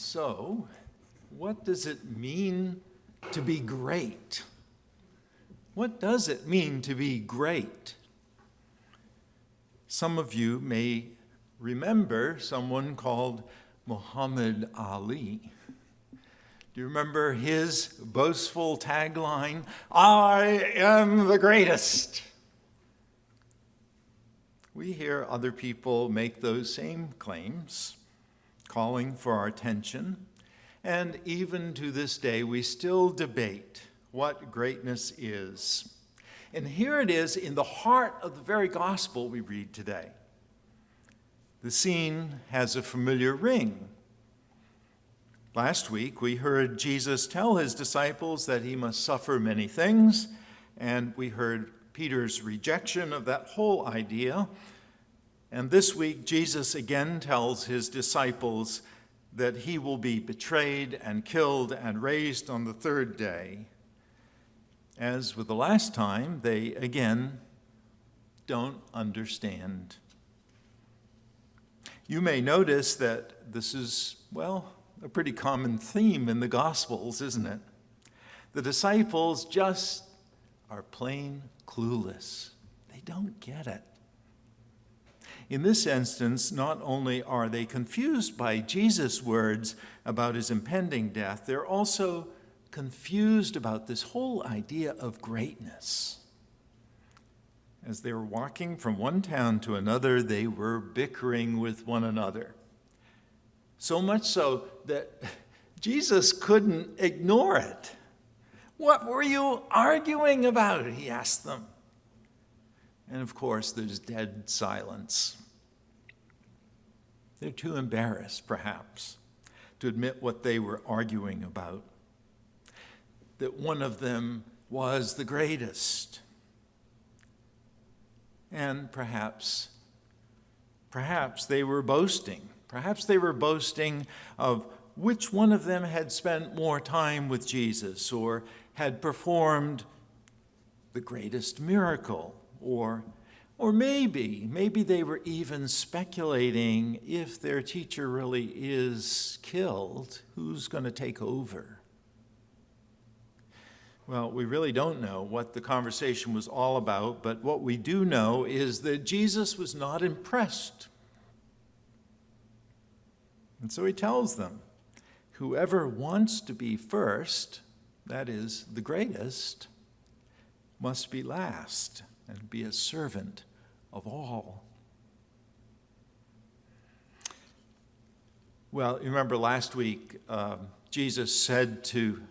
So, what does it mean to be great? What does it mean to be great? Some of you may remember someone called Muhammad Ali. Do you remember his boastful tagline, "I am the greatest"? We hear other people make those same claims, calling for our attention, and even to this day, we still debate what greatness is. And here it is in the heart of the very gospel we read today. The scene has a familiar ring. Last week, we heard Jesus tell his disciples that he must suffer many things, and we heard Peter's rejection of that whole idea. And this week, Jesus again tells his disciples that he will be betrayed and killed and raised on the third day. As with the last time, they again don't understand. You may notice that this is, a pretty common theme in the Gospels, isn't it? The disciples just are plain clueless. They don't get it. In this instance, not only are they confused by Jesus' words about his impending death, they're also confused about this whole idea of greatness. As they were walking from one town to another, they were bickering with one another. So much so that Jesus couldn't ignore it. "What were you arguing about?" he asked them. And of course, there's dead silence. They're too embarrassed, perhaps, to admit what they were arguing about. That one of them was the greatest. And perhaps they were boasting. Perhaps they were boasting of which one of them had spent more time with Jesus or had performed the greatest miracle, or maybe they were even speculating if their teacher really is killed, who's going to take over? Well, we really don't know what the conversation was all about, but what we do know is that Jesus was not impressed. And so he tells them, whoever wants to be first, that is, the greatest, must be last and be a servant of all. Well, you remember last week, Jesus said to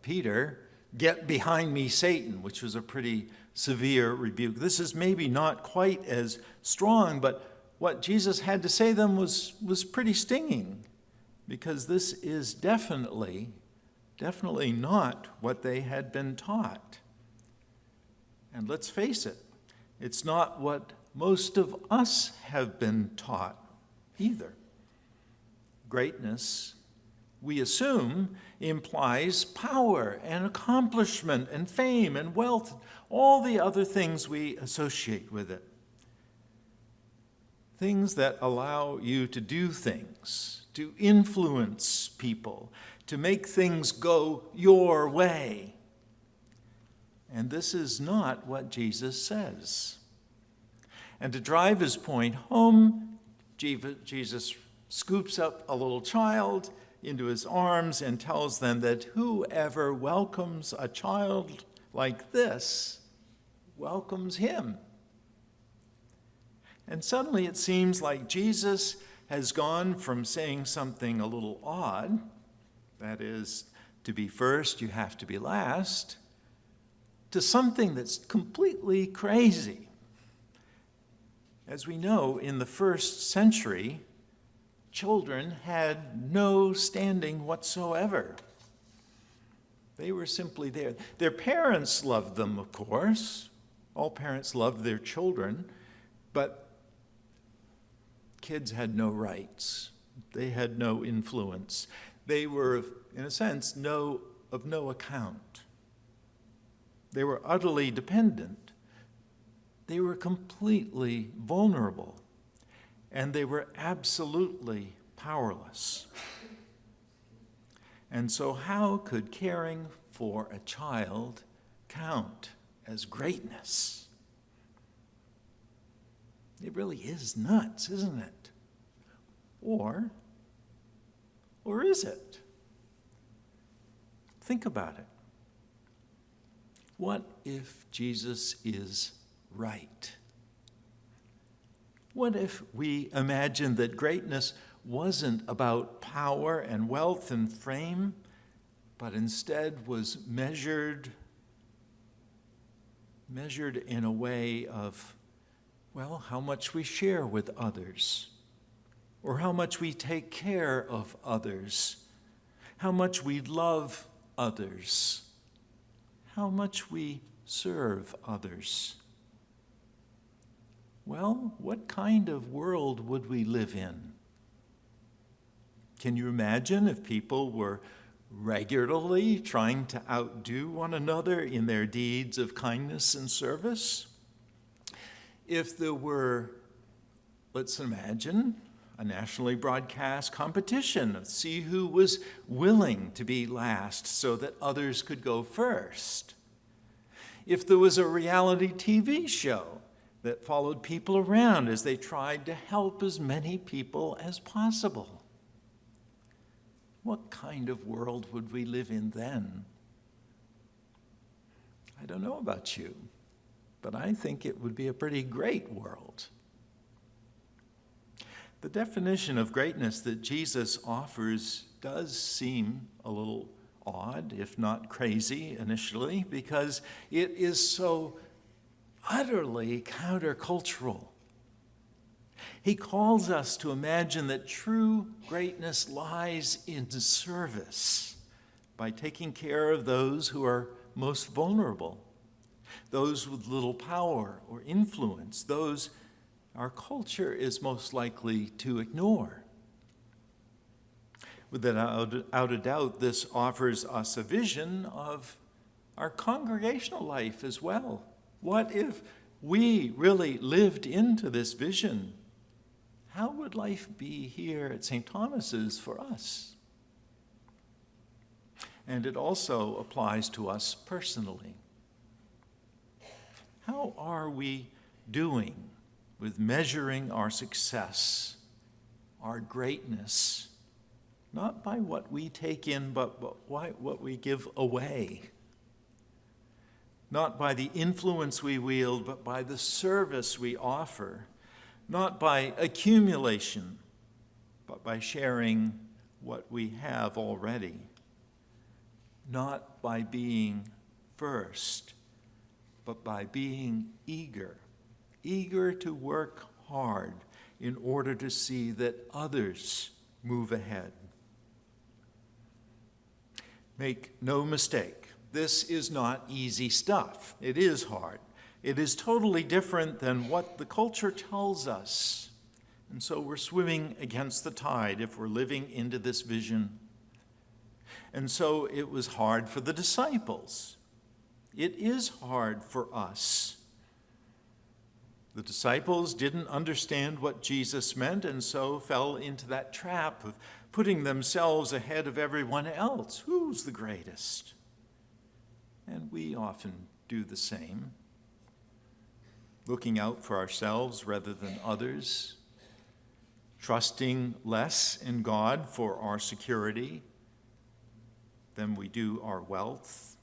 Peter, "Get behind me, Satan," which was a pretty severe rebuke. This is maybe not quite as strong, but what Jesus had to say to them was pretty stinging, because this is definitely not what they had been taught. And let's face it, it's not what most of us have been taught either. Greatness, we assume, implies power and accomplishment and fame and wealth, all the other things we associate with it. Things that allow you to do things, to influence people, to make things go your way. And this is not what Jesus says. And to drive his point home, Jesus scoops up a little child into his arms and tells them that whoever welcomes a child like this welcomes him. And suddenly it seems like Jesus has gone from saying something a little odd, that is, to be first, you have to be last, to something that's completely crazy. As we know, in the first century, children had no standing whatsoever. They were simply there. Their parents loved them, of course. All parents loved their children, but kids had no rights. They had no influence. They were, in a sense, of no account. They were utterly dependent. They were completely vulnerable. And they were absolutely powerless. And so how could caring for a child count as greatness? It really is nuts, isn't it? Or is it? Think about it. What if Jesus is right? What if we imagined that greatness wasn't about power and wealth and fame, but instead was measured in a way of, well, how much we share with others, or how much we take care of others, how much we love others, how much we serve others. Well, what kind of world would we live in? Can you imagine if people were regularly trying to outdo one another in their deeds of kindness and service? If there were, let's imagine, a nationally broadcast competition to see who was willing to be last so that others could go first. If there was a reality TV show that followed people around as they tried to help as many people as possible. What kind of world would we live in then? I don't know about you, but I think it would be a pretty great world. The definition of greatness that Jesus offers does seem a little odd, if not crazy initially, because it is so utterly countercultural. He calls us to imagine that true greatness lies in service, by taking care of those who are most vulnerable, those with little power or influence, those our culture is most likely to ignore. Without a doubt, this offers us a vision of our congregational life as well. What if we really lived into this vision? How would life be here at St. Thomas's for us? And it also applies to us personally. How are we doing with measuring our success, our greatness, not by what we take in, but by what we give away? Not by the influence we wield, but by the service we offer. Not by accumulation, but by sharing what we have already. Not by being first, but by being eager to work hard in order to see that others move ahead. Make no mistake, this is not easy stuff. It is hard. It is totally different than what the culture tells us. And so we're swimming against the tide if we're living into this vision. And so it was hard for the disciples. It is hard for us. The disciples didn't understand what Jesus meant and so fell into that trap of putting themselves ahead of everyone else. Who's the greatest? And we often do the same. Looking out for ourselves rather than others, trusting less in God for our security than we do our wealth,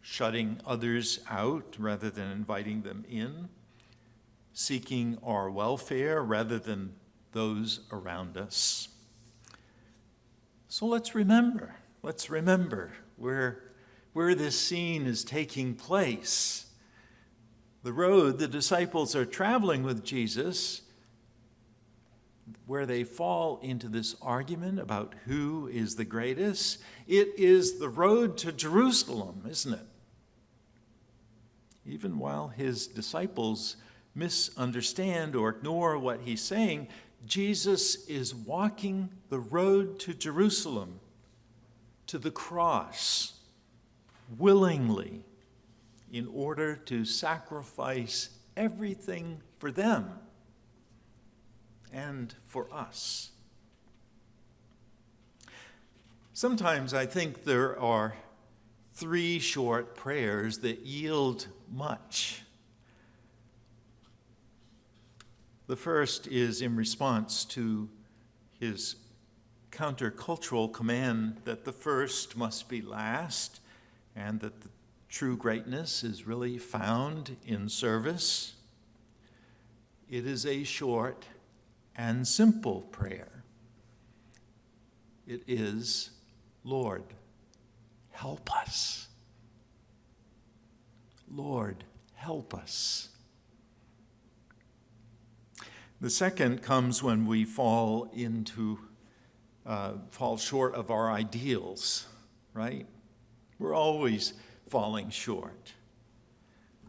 shutting others out rather than inviting them in, seeking our welfare rather than those around us. So let's remember where this scene is taking place. The road the disciples are traveling with Jesus, where they fall into this argument about who is the greatest, it is the road to Jerusalem, isn't it? Even while his disciples misunderstand or ignore what he's saying, Jesus is walking the road to Jerusalem, to the cross, willingly, in order to sacrifice everything for them and for us. Sometimes I think there are 3 short prayers that yield much. The first is in response to his countercultural command that the first must be last and that the true greatness is really found in service. It is a short and simple prayer. It is, Lord, help us. Lord, help us. The second comes when we fall short of our ideals, right? We're always falling short.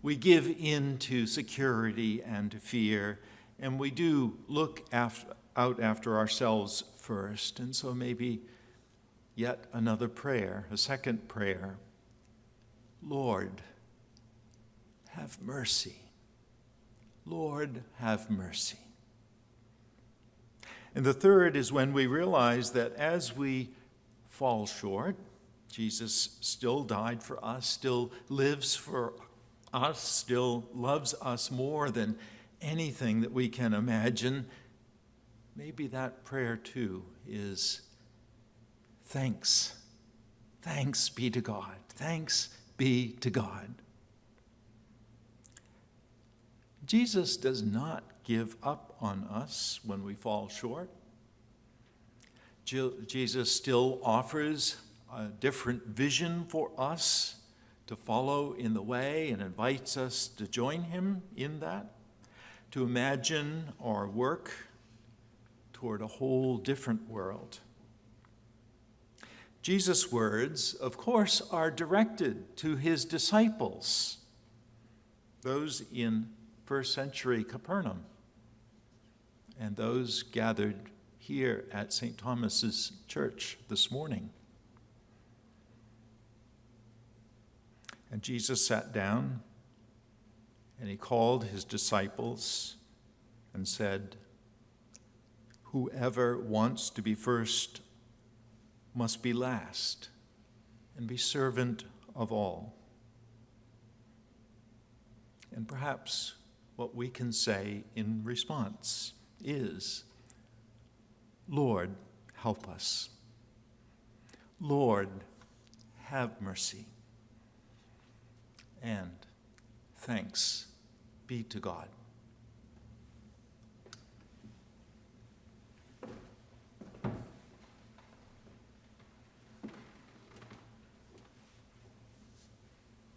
We give in to security and to fear, and we do look out after ourselves first. And so maybe yet another prayer, a second prayer. Lord, have mercy. Lord, have mercy. And the third is when we realize that as we fall short, Jesus still died for us, still lives for us, still loves us more than anything that we can imagine. Maybe that prayer too is thanks. Thanks be to God. Thanks be to God. Jesus does not give up on us when we fall short. Jesus still offers a different vision for us to follow in the way and invites us to join him in that, to imagine or work toward a whole different world. Jesus' words, of course, are directed to his disciples, those in first century Capernaum, and those gathered here at St. Thomas's Church this morning. And Jesus sat down and he called his disciples and said, "Whoever wants to be first must be last and be servant of all." And perhaps what we can say in response is, Lord, help us. Lord, have mercy. And thanks be to God.